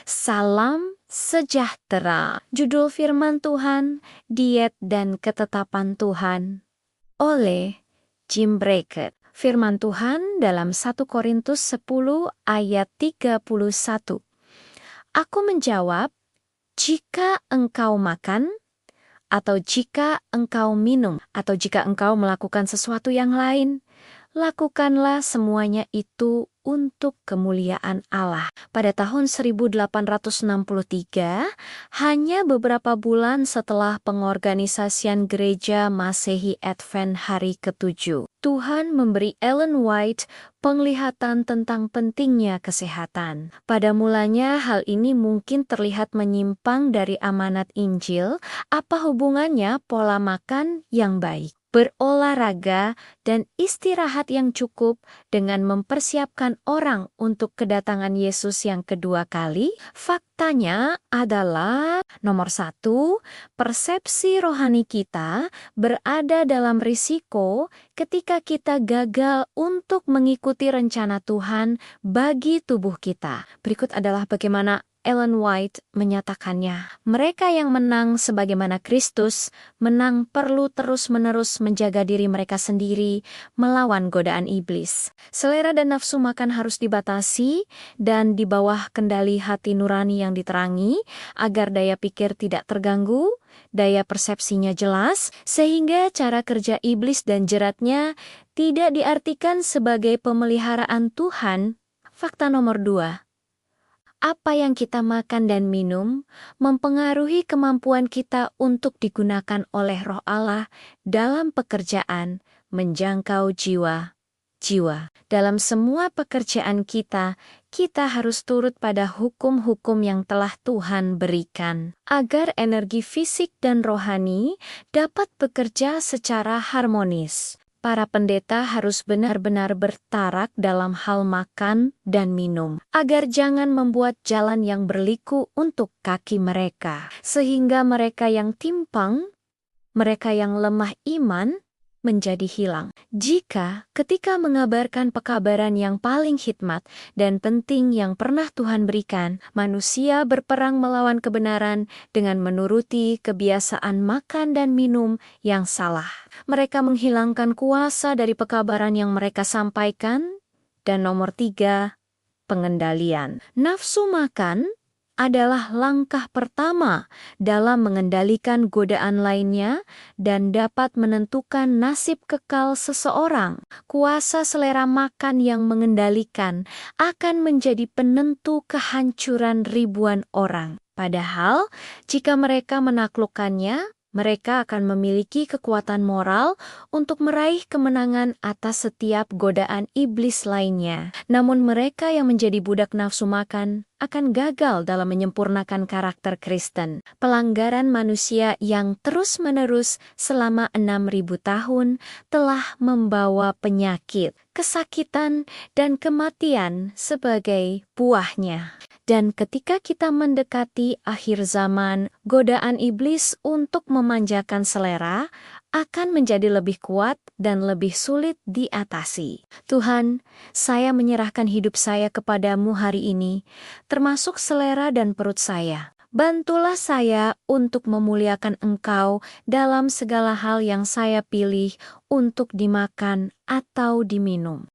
Salam sejahtera. Judul firman Tuhan, Diet dan Ketetapan Tuhan, oleh Jim Brackett. Firman Tuhan dalam 1 Korintus 10 ayat 31. Aku menjawab, jika engkau makan, atau jika engkau minum, atau jika engkau melakukan sesuatu yang lain, lakukanlah semuanya itu untuk kemuliaan Allah. Pada tahun 1863, hanya beberapa bulan setelah pengorganisasian gereja Masehi Advent hari ke-7, Tuhan memberi Ellen White penglihatan tentang pentingnya kesehatan. Pada mulanya hal ini mungkin terlihat menyimpang dari amanat Injil. Apa hubungannya pola makan yang baik, berolahraga, dan istirahat yang cukup dengan mempersiapkan orang untuk kedatangan Yesus yang kedua kali? Faktanya adalah, nomor 1, persepsi rohani kita berada dalam risiko ketika kita gagal untuk mengikuti rencana Tuhan bagi tubuh kita. Berikut adalah bagaimana Ellen White menyatakannya. Mereka yang menang sebagaimana Kristus menang perlu terus-menerus menjaga diri mereka sendiri melawan godaan iblis. Selera dan nafsu makan harus dibatasi dan di bawah kendali hati nurani yang diterangi agar daya pikir tidak terganggu, daya persepsinya jelas, sehingga cara kerja iblis dan jeratnya tidak diartikan sebagai pemeliharaan Tuhan. Fakta nomor 2. Apa yang kita makan dan minum mempengaruhi kemampuan kita untuk digunakan oleh Roh Allah dalam pekerjaan menjangkau jiwa-jiwa. Dalam semua pekerjaan kita harus turut pada hukum-hukum yang telah Tuhan berikan, agar energi fisik dan rohani dapat bekerja secara harmonis. Para pendeta harus benar-benar bertarak dalam hal makan dan minum, agar jangan membuat jalan yang berliku untuk kaki mereka, sehingga mereka yang timpang, mereka yang lemah iman, menjadi hilang. Jika ketika mengabarkan pekabaran yang paling hikmat dan penting yang pernah Tuhan berikan, manusia berperang melawan kebenaran dengan menuruti kebiasaan makan dan minum yang salah, mereka menghilangkan kuasa dari pekabaran yang mereka sampaikan. Dan nomor 3, pengendalian. Nafsu makan adalah langkah pertama dalam mengendalikan godaan lainnya dan dapat menentukan nasib kekal seseorang. Kuasa selera makan yang mengendalikan akan menjadi penentu kehancuran ribuan orang. Padahal, jika mereka menaklukkannya, mereka akan memiliki kekuatan moral untuk meraih kemenangan atas setiap godaan iblis lainnya. Namun mereka yang menjadi budak nafsu makan akan gagal dalam menyempurnakan karakter Kristen. Pelanggaran manusia yang terus-menerus selama 6.000 tahun telah membawa penyakit, kesakitan, dan kematian sebagai buahnya. Dan ketika kita mendekati akhir zaman, godaan iblis untuk memanjakan selera akan menjadi lebih kuat dan lebih sulit diatasi. Tuhan, saya menyerahkan hidup saya kepadamu hari ini, termasuk selera dan perut saya. Bantulah saya untuk memuliakan Engkau dalam segala hal yang saya pilih untuk dimakan atau diminum.